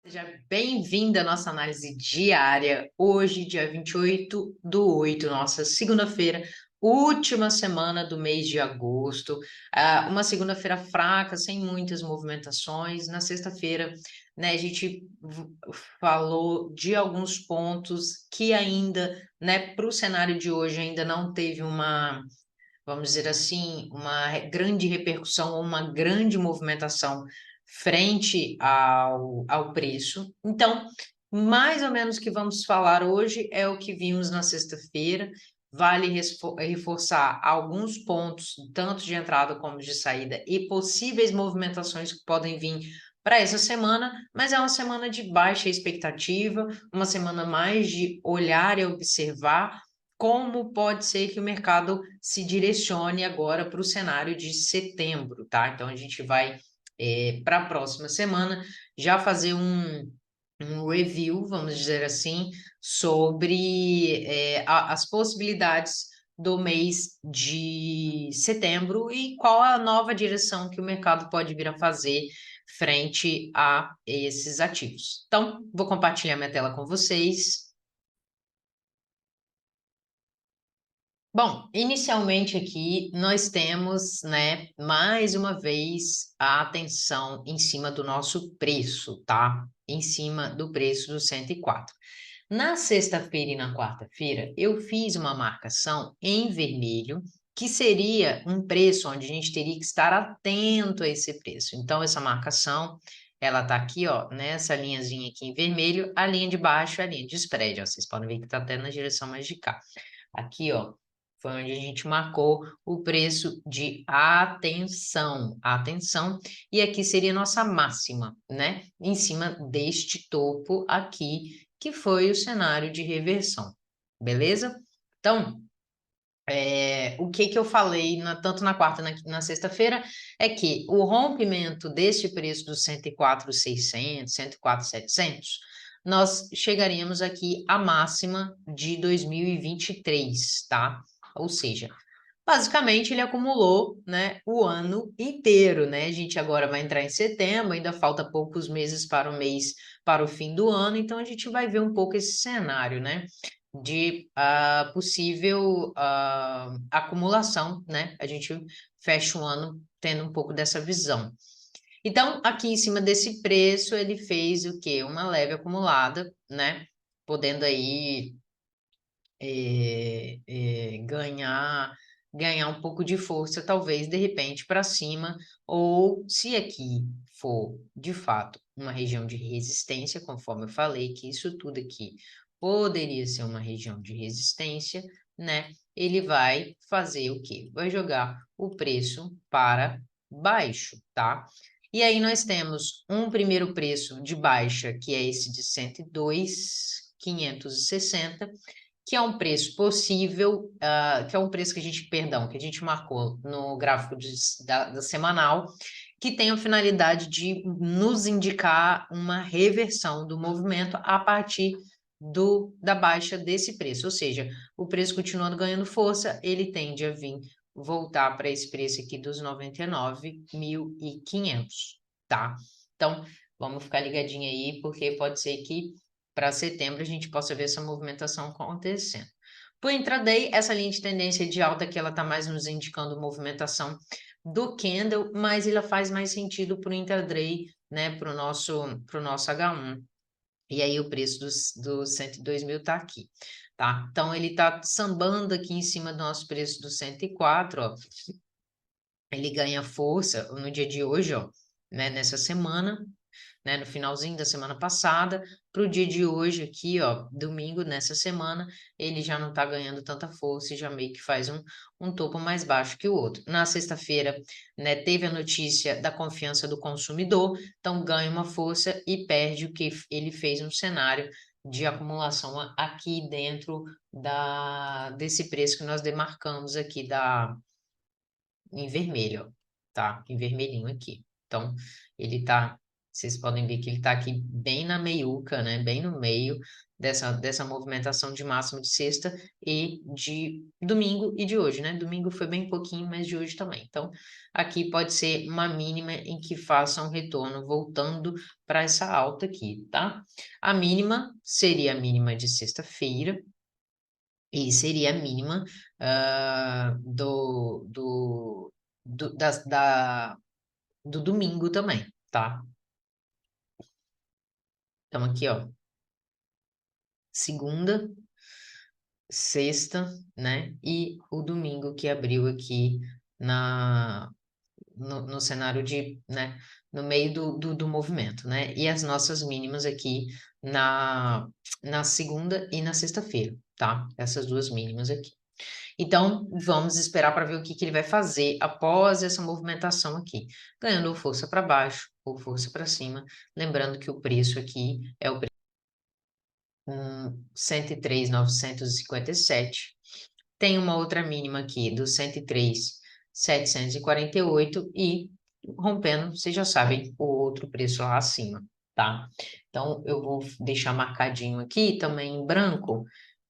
Seja bem-vinda à nossa análise diária. Hoje, dia 28/8, nossa segunda-feira, última semana do mês de agosto. Uma segunda-feira fraca, sem muitas movimentações. Na sexta-feira, né, a gente falou de alguns pontos que ainda, né, para o cenário de hoje, ainda não teve uma, vamos dizer assim, uma grande repercussão ou uma grande movimentação frente ao preço. Então, mais ou menos o que vamos falar hoje é o que vimos na sexta-feira. Vale reforçar alguns pontos, tanto de entrada como de saída, e possíveis movimentações que podem vir para essa semana, mas é uma semana de baixa expectativa, uma semana mais de olhar e observar como pode ser que o mercado se direcione agora para o cenário de setembro, tá? Então a gente vai para a próxima semana já fazer um review, vamos dizer assim, sobre as possibilidades do mês de setembro e qual a nova direção que o mercado pode vir a fazer frente a esses ativos. Então, vou compartilhar minha tela com vocês. Bom, inicialmente aqui nós temos, né, mais uma vez a atenção em cima do nosso preço, tá? Em cima do preço do 104. Na sexta-feira e na quarta-feira, eu fiz uma marcação em vermelho, que seria um preço onde a gente teria que estar atento a esse preço. Então, essa marcação, ela tá aqui, ó, nessa linhazinha aqui em vermelho, a linha de baixo é a linha de spread, ó. Vocês podem ver que tá até na direção mais de cá. Aqui, ó, foi onde a gente marcou o preço de atenção, atenção, e aqui seria a nossa máxima, né? Em cima deste topo aqui, que foi o cenário de reversão, beleza? Então, o que que eu falei tanto na quarta na sexta-feira é que o rompimento deste preço dos 104.600, 104.700, nós chegaríamos aqui à máxima de 2023, tá? Ou seja, basicamente ele acumulou, né, o ano inteiro, né? A gente agora vai entrar em setembro, ainda falta poucos meses para o mês, para o fim do ano, então a gente vai ver um pouco esse cenário, né? De possível acumulação, né? A gente fecha o ano tendo um pouco dessa visão. Então, aqui em cima desse preço, ele fez o quê? Uma leve acumulada, né? Podendo aí ganhar um pouco de força, talvez de repente para cima, ou se aqui for de fato uma região de resistência, conforme eu falei, que isso tudo aqui poderia ser uma região de resistência, né? Ele vai fazer o quê? Vai jogar o preço para baixo, tá? E aí nós temos um primeiro preço de baixa, que é esse de 102.560, que é um preço possível, que é um preço que a gente, perdão, que a gente marcou no gráfico da semanal, que tem a finalidade de nos indicar uma reversão do movimento a partir da baixa desse preço, ou seja, o preço continuando ganhando força, ele tende a vir voltar para esse preço aqui dos 99.500, tá? Então, vamos ficar ligadinho aí, porque pode ser que para setembro a gente possa ver essa movimentação acontecendo. Para o intraday, essa linha de tendência de alta aqui, ela está mais nos indicando movimentação do candle, mas ela faz mais sentido para o intraday, né, para o nosso H1. E aí o preço dos 102.000 está aqui, tá? Então ele está sambando aqui em cima do nosso preço do 104, ó. Ele ganha força no dia de hoje, ó, né, nessa semana, né, no finalzinho da semana passada, para o dia de hoje aqui, ó, domingo, nessa semana, ele já não está ganhando tanta força e já meio que faz um topo mais baixo que o outro. Na sexta-feira, né, teve a notícia da confiança do consumidor, então ganha uma força e perde o que ele fez no cenário de acumulação aqui dentro desse preço que nós demarcamos aqui em vermelho, ó, tá? Em vermelhinho aqui. Então, ele tá Vocês podem ver que ele está aqui bem na meiuca, né? Bem no meio dessa movimentação de máximo de sexta e de domingo e de hoje, né? Domingo foi bem pouquinho, mas de hoje também. Então, aqui pode ser uma mínima em que faça um retorno voltando para essa alta aqui, tá? A mínima seria a mínima de sexta-feira e seria a mínima do domingo também, tá? Então, aqui, ó, segunda, sexta, né? E o domingo que abriu aqui no cenário de, né? No meio do movimento, né? E as nossas mínimas aqui na segunda e na sexta-feira, tá? Essas duas mínimas aqui. Então, vamos esperar para ver o que ele vai fazer após essa movimentação aqui, ganhando ou força para baixo ou força para cima. Lembrando que o preço aqui é o 103.957. Tem uma outra mínima aqui do 103.748 e rompendo, vocês já sabem, o outro preço lá acima, tá? Então, eu vou deixar marcadinho aqui também em branco,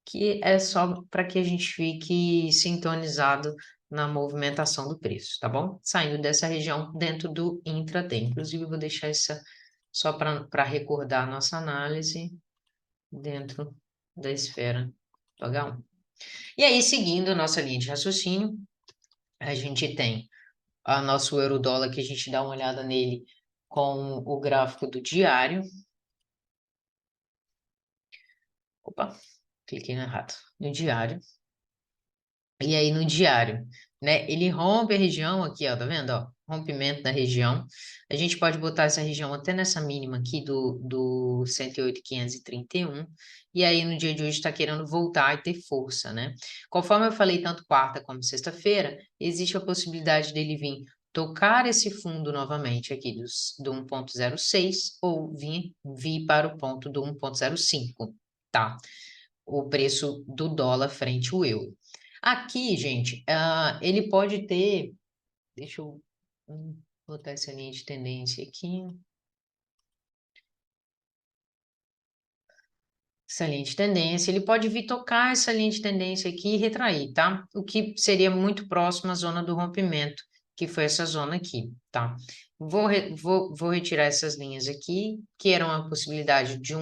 que é só para que a gente fique sintonizado na movimentação do preço, tá bom? Saindo dessa região dentro do intraday. Inclusive, eu vou deixar essa só para recordar a nossa análise dentro da esfera do H1. E aí, seguindo a nossa linha de raciocínio, a gente tem o nosso euro-dólar, que a gente dá uma olhada nele com o gráfico do diário. Opa, cliquei no errado. No diário. E aí, no diário, né? Ele rompe a região aqui, ó, tá vendo? Ó, rompimento da região. A gente pode botar essa região até nessa mínima aqui do 108.531. E aí, no dia de hoje, está querendo voltar e ter força, né? Conforme eu falei, tanto quarta como sexta-feira, existe a possibilidade dele vir tocar esse fundo novamente aqui do 1,06 ou vir para o ponto do 1,05, tá? O preço do dólar frente ao euro. Aqui, gente, ele pode ter. Deixa eu botar essa linha de tendência aqui. Essa linha de tendência, ele pode vir tocar essa linha de tendência aqui e retrair, tá? O que seria muito próximo à zona do rompimento, que foi essa zona aqui, tá? Vou retirar essas linhas aqui, que eram a possibilidade de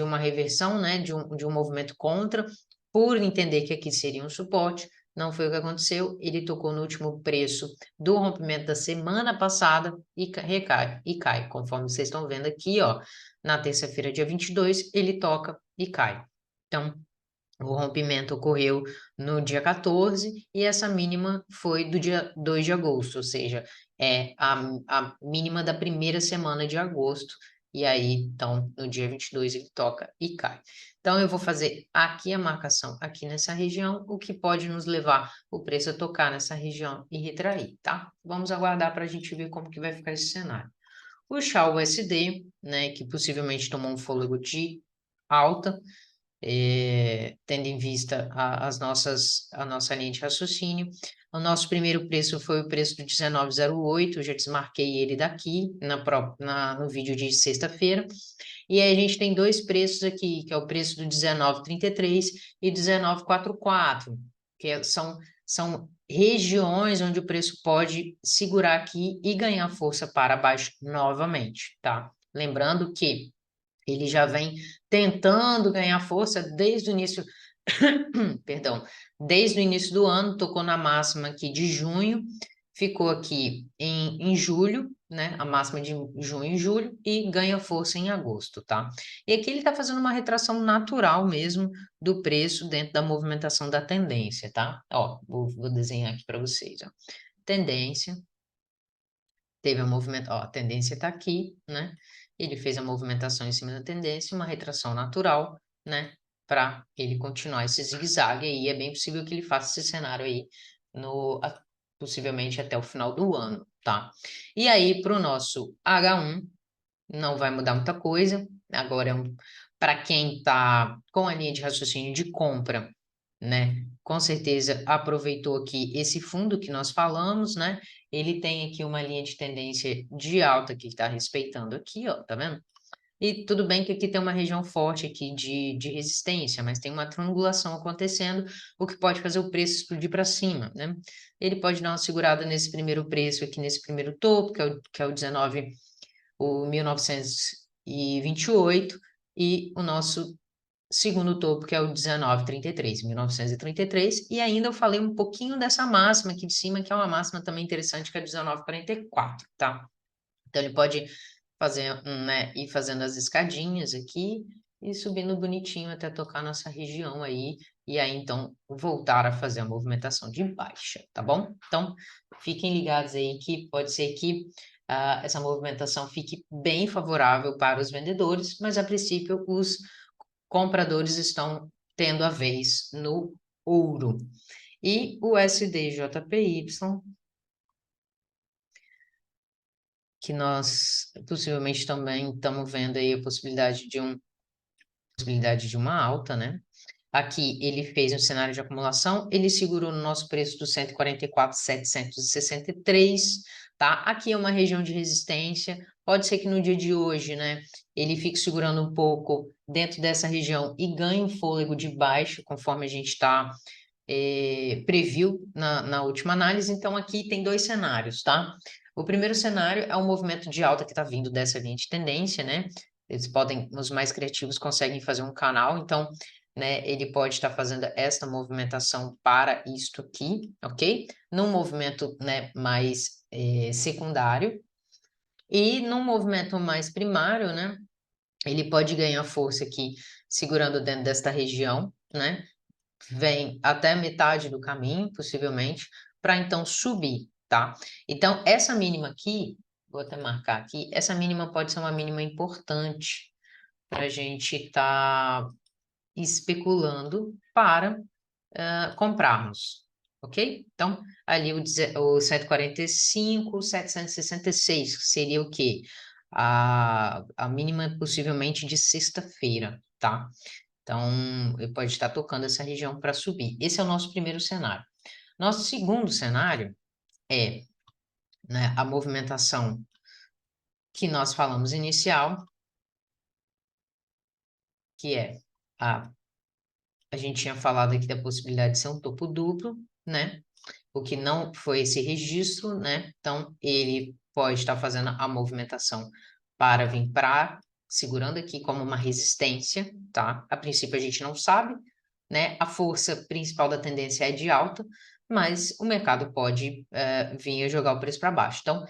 uma reversão, né? De um movimento contra, por entender que aqui seria um suporte. Não foi o que aconteceu, ele tocou no último preço do rompimento da semana passada e recai, e cai, conforme vocês estão vendo aqui, ó. Na terça-feira, dia 22, ele toca e cai. Então, o rompimento ocorreu no dia 14 e essa mínima foi do dia 2 de agosto, ou seja, é a mínima da primeira semana de agosto. E aí, então, no dia 22 ele toca e cai. Então, eu vou fazer aqui a marcação, aqui nessa região, o que pode nos levar o preço a tocar nessa região e retrair, tá? Vamos aguardar para a gente ver como que vai ficar esse cenário. O XAU-USD, né, que possivelmente tomou um fôlego de alta, tendo em vista a nossa linha de raciocínio. O nosso primeiro preço foi o preço do 19,08, eu já desmarquei ele daqui no vídeo de sexta-feira. E aí a gente tem dois preços aqui, que é o preço do 19,33 e 19,44, que são regiões onde o preço pode segurar aqui e ganhar força para baixo novamente, tá? Lembrando que ele já vem tentando ganhar força desde o início, perdão, desde o início do ano, tocou na máxima aqui de junho, ficou aqui em julho, né? A máxima de junho e julho, e ganha força em agosto, tá? E aqui ele está fazendo uma retração natural mesmo do preço dentro da movimentação da tendência, tá? Ó, vou desenhar aqui para vocês, ó. Tendência, teve a movimento, ó, a tendência está aqui, né? Ele fez a movimentação em cima da tendência, uma retração natural, né? Para ele continuar esse zigue-zague aí, é bem possível que ele faça esse cenário aí possivelmente até o final do ano, tá? E aí, para o nosso H1, não vai mudar muita coisa. Agora, para quem está com a linha de raciocínio de compra, né? Com certeza aproveitou aqui esse fundo que nós falamos, né? Ele tem aqui uma linha de tendência de alta que está respeitando aqui, ó, tá vendo? E tudo bem que aqui tem uma região forte aqui de resistência, mas tem uma triangulação acontecendo, o que pode fazer o preço explodir para cima, né? Ele pode dar uma segurada nesse primeiro preço aqui, nesse primeiro topo, que é o 19, o 1928, e o nosso segundo topo, que é o 1933, 1933, e ainda eu falei um pouquinho dessa máxima aqui de cima, que é uma máxima também interessante, que é 1944, tá? Então ele pode fazer, né, ir fazendo as escadinhas aqui e subindo bonitinho até tocar nossa região aí, e aí então voltar a fazer a movimentação de baixa, tá bom? Então fiquem ligados aí que pode ser que essa movimentação fique bem favorável para os vendedores, mas a princípio os compradores estão tendo a vez no ouro. E o SDJPY, que nós possivelmente também estamos vendo aí a possibilidade de uma alta, né? Aqui ele fez um cenário de acumulação, ele segurou no nosso preço dos 144.763, tá? Aqui é uma região de resistência, pode ser que no dia de hoje, né, ele fique segurando um pouco dentro dessa região e ganhe um fôlego de baixo, conforme a gente está previu na última análise. Então aqui tem dois cenários, tá? O primeiro cenário é o movimento de alta que está vindo dessa linha de tendência, né? Eles podem, os mais criativos conseguem fazer um canal, então, né, ele pode estar fazendo esta movimentação para isto aqui, ok? Num movimento, né, mais secundário. E num movimento mais primário, né, ele pode ganhar força aqui, segurando dentro desta região, né? Vem até metade do caminho, possivelmente, para então subir, tá? Então, essa mínima aqui, vou até marcar aqui, essa mínima pode ser uma mínima importante para a gente estar especulando para comprarmos, ok? Então, ali o 145, 766 seria o quê? A mínima possivelmente de sexta-feira, tá? Então, ele pode estar tocando essa região para subir. Esse é o nosso primeiro cenário. Nosso segundo cenário é, né, a movimentação que nós falamos inicial, que é a gente tinha falado aqui da possibilidade de ser um topo duplo, né? O que não foi esse registro, né? Então, ele pode estar fazendo a movimentação para vir para, segurando aqui como uma resistência, tá? A princípio a gente não sabe, né? A força principal da tendência é de alta, mas o mercado pode vir a jogar o preço para baixo. Então,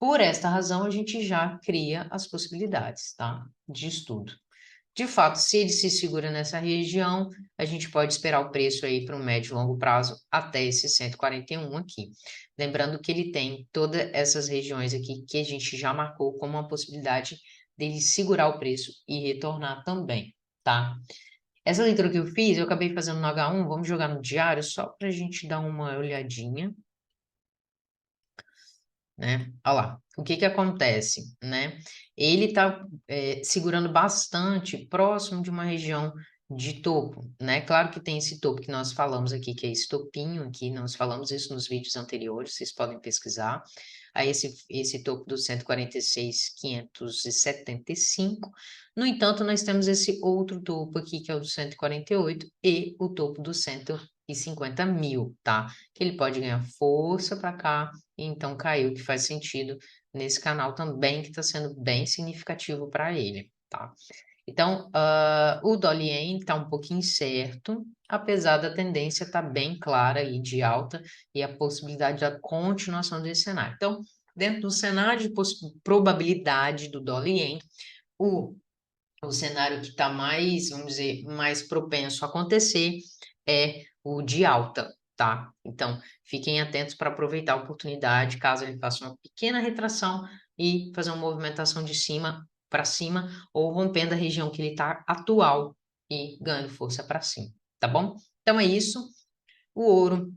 por esta razão, a gente já cria as possibilidades, tá? De estudo. De fato, se ele se segura nessa região, a gente pode esperar o preço aí para um médio e longo prazo até esse 141 aqui. Lembrando que ele tem todas essas regiões aqui que a gente já marcou como uma possibilidade dele segurar o preço e retornar também, tá? Essa leitura que eu fiz, eu acabei fazendo no H1, vamos jogar no diário só para a gente dar uma olhadinha, né? Olha lá, o que que acontece, né? Ele está segurando bastante próximo de uma região de topo, né? Claro que tem esse topo que nós falamos aqui, que é esse topinho aqui, nós falamos isso nos vídeos anteriores, vocês podem pesquisar. Aí esse topo do 146.575. No entanto, nós temos esse outro topo aqui, que é o do 148, e o topo do 150 mil, tá? Que ele pode ganhar força para cá, então caiu, que faz sentido nesse canal também, que está sendo bem significativo para ele, tá? Então, o Dolly está um pouquinho incerto, apesar da tendência estar bem clara aí de alta e a possibilidade da continuação desse cenário. Então, dentro do cenário de probabilidade do Dolly o cenário que está mais, vamos dizer, mais propenso a acontecer é o de alta, tá? Então, fiquem atentos para aproveitar a oportunidade, caso ele faça uma pequena retração e fazer uma movimentação de cima para cima, ou rompendo a região que ele está atual e ganhando força para cima, tá bom? Então é isso. O ouro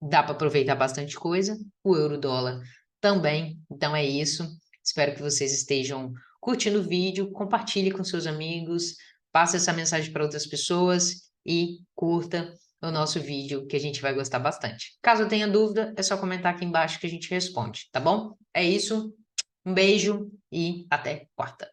dá para aproveitar bastante coisa, o euro-dólar também. Então é isso. Espero que vocês estejam curtindo o vídeo, compartilhe com seus amigos, passe essa mensagem para outras pessoas e curta o nosso vídeo, que a gente vai gostar bastante. Caso tenha dúvida, é só comentar aqui embaixo que a gente responde, tá bom? É isso, um beijo e até quarta.